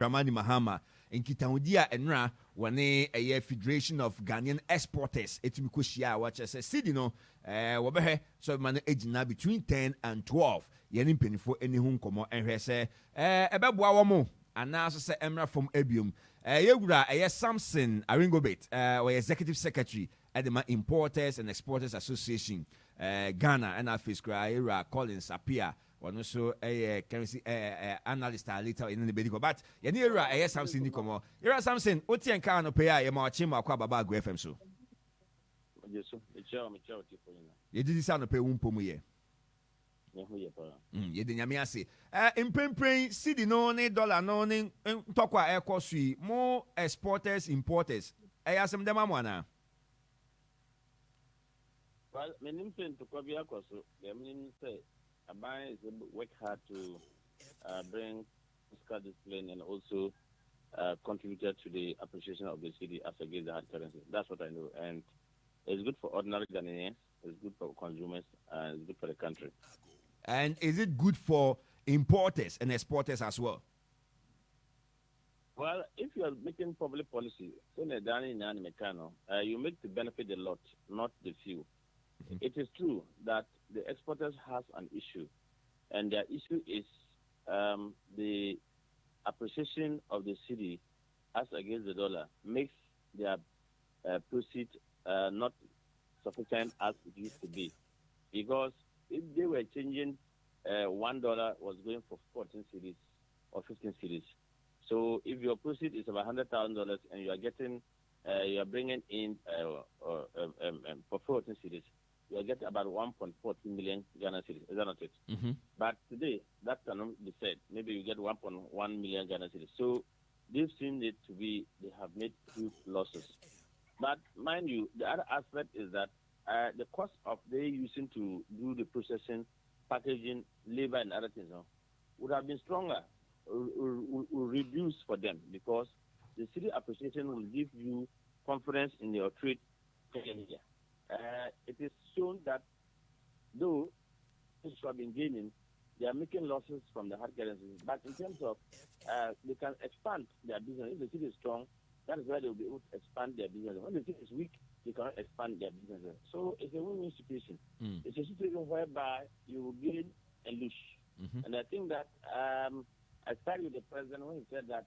Ramani Mahama in Kitaudia Enra wane a Federation of Ghanaian Exporters etimikoshia watch as Cedi no wobehe so man ejina between 10 and 12 yeni mpenifo eni hu nkomo enhwe se ebeboa wo mo ana so se emra from Abium yegura Samson Aringobet we executive secretary at the Importers and Exporters Association Ghana and Afis Cry Collins appear one also a currency analyst later in the medical. But Yanira, Samson Nicomo. You're Samson, Oti and Kano Paya, Yamachima, Kwababa, FM so. Yes, sir. You did sound of pay Wumpomuye. You didn't yamiasi. In Pempray, Cedi no dollar no Tokwa air cost more exporters, importers. I ask them Mamwana. Well, my name is Nkawkaw. The meaning say. Abai is work hard to bring fiscal discipline and also contributed to the appreciation of the city as against the hard currency. That's what I know. And it's good for ordinary Ghanaians, it's good for consumers, and it's good for the country. And is it good for importers and exporters as well? Well, if you are making public policy, you make to benefit the lot, not the few. Mm-hmm. It is true that the exporters has an issue, and their issue is the appreciation of the cedi as against the dollar makes their proceeds not sufficient as it used to be. Because if they were changing, $1 was going for 14 cedis or 15 cedis. So if your proceed is about $100,000 and you are getting, you are bringing in for 14 cedis, you will get about 1.14 million Ghana cedis. Is that not it? Mm-hmm. But today, that cannot be said. Maybe you get 1.1 million Ghana cedis. So they've seen it to be, they have made huge losses. But mind you, the other aspect is that the cost of they using to do the processing, packaging, labor, and other things would have been stronger, will reduce for them, because the city appreciation will give you confidence in your trade area. It is shown that though they have been gaining, they are making losses from the hard currencies. But in terms of they can expand their business. If the city is strong, that is why they will be able to expand their business. When the city is weak, they cannot expand their business. So it's a win-win situation. It's a situation whereby you will gain and lose. Mm-hmm. And I think that I started with the president when he said that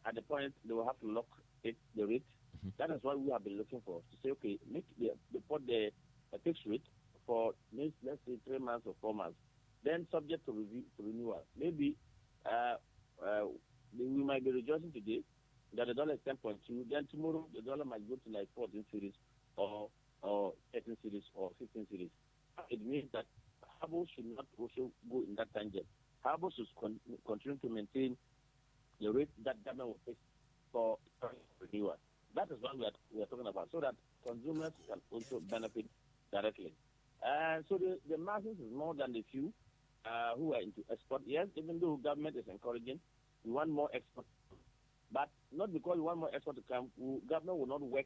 at the point they will have to lock the rate. Mm-hmm. That is what we have been looking for, to say, okay, put the fixed rate for, let's say, 3 months or 4 months, then subject to renewal. Maybe we might be rejoicing today that the dollar is 10.2, then tomorrow the dollar might go to like 14 cedis or 13 cedis or 15 cedis. It means that AGOO should not also go in that tangent. AGOO should continue to maintain the rate that government will fix for renewal. That is what we are talking about, so that consumers can also benefit directly. So the masses is more than the few who are into export. Yes, even though government is encouraging, we want more export. But not because we want more export to come, government will not work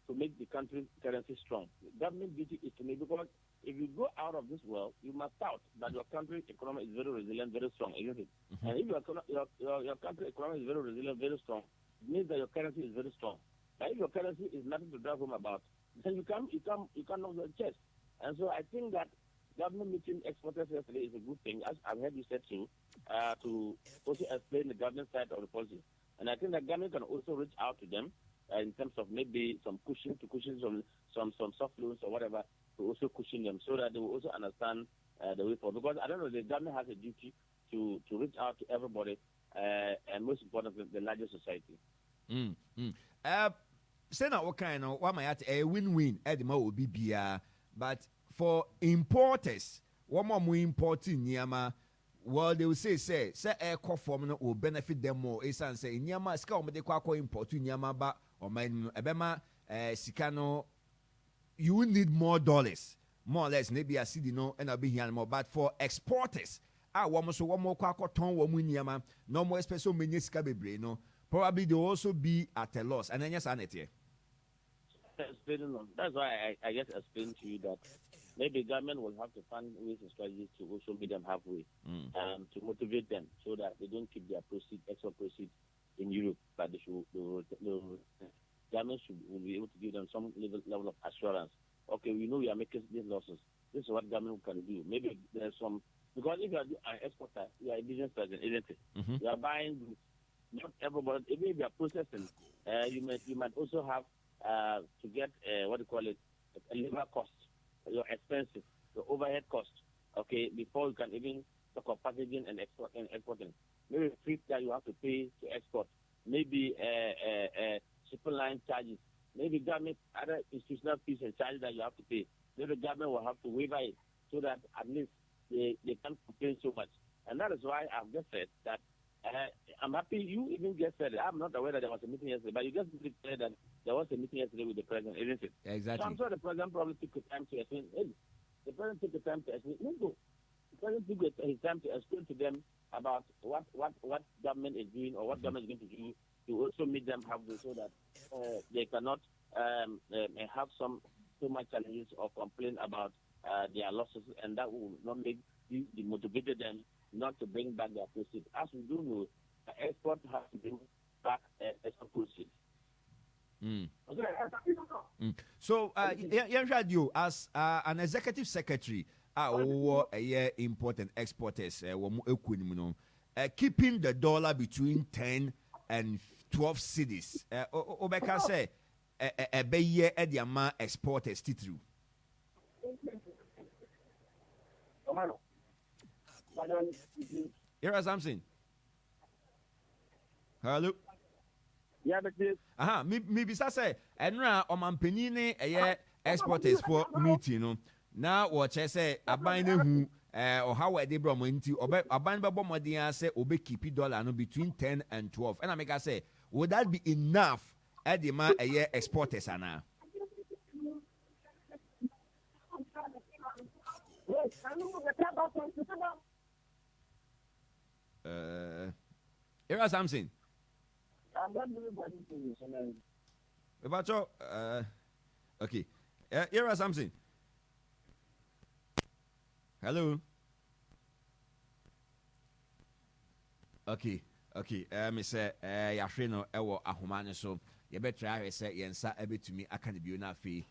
to make the country's currency strong. Government duty is to make, because if you go out of this world, you must doubt that your country's economy is very resilient, very strong, isn't it? Mm-hmm. And if your country's economy is very resilient, very strong, it means that your currency is very strong. But if your currency is nothing to drive home about, then you can't knock your chest. And so I think that government meeting exporters yesterday is a good thing, as I've heard you said too, to also explain the government side of the policy. And I think that government can also reach out to them in terms of maybe some cushion some soft loans or whatever, to also cushion them, so that they will also understand the way forward. Because I don't know, the government has a duty to reach out to everybody, and most importantly, the larger society. Say now what kind of what might a win-win at the will be beer, but for importers, what more importing Niama, well, they will say air form will benefit them more. It's and say Niama ska de kwako import Niama ba or my ebema Sikano, you will need more dollars, more or less, maybe a cedi no and I'll be here more. But for exporters, one more kwako ton Niama, no more special meniska bebre no. Probably they will also be at a loss. And then yes, Annette. That's why I just explained to you that maybe government will have to find ways and strategies to also meet them halfway, to motivate them so that they don't keep their extra proceeds in Europe, but they should, the government will be able to give them some level of assurance. Okay, we know we are making these losses. This is what government can do. Maybe there's some, because if you are an exporter, you are a business person, isn't it? You are buying goods. Not everybody, even if you are processing, you might also have to get what do you call it, a labor cost, your expenses, the overhead cost. Okay, before you can even talk of packaging and exporting. Maybe freight that you have to pay to export. Maybe shipping line charges. Maybe government other institutional fees and charges that you have to pay. Maybe the government will have to waiver it so that at least they can't complain so much. And that is why I've just said that I'm happy you even just said it. I'm not aware that there was a meeting yesterday, but you just said that there was a meeting yesterday with the president, isn't it? Exactly. So I'm sure the president probably took the time to explain. Hey, the president took the time to explain. No. The president took his time to explain to them about what government is doing or what government is going to do to also meet them halfway so that they cannot have so much challenges or complain about their losses, and that will not make demotivated them not to bring back their proceeds. As we do know, the export has to bring back extra proceeds. So, you as an executive secretary, import and exporters, keeping the dollar between 10 and 12 cedis. Obeka say, a year at the amount exporters through. Here are something. Hello. Yeah, but this. Maybe say, and now on my penny exporters for meeting. Now, what I say, a binder who or how I did brom into or a binder bomb say, obey keep dollar no between 10 and 12. And I make I say, would that be enough at the man a year exporters are now? Here are something. About okay. Here are something. Hello. Okay. Mr. Yafrino, Ewo Ahumane, so you better say, Yensa, a bit to me, I can't be enough fee.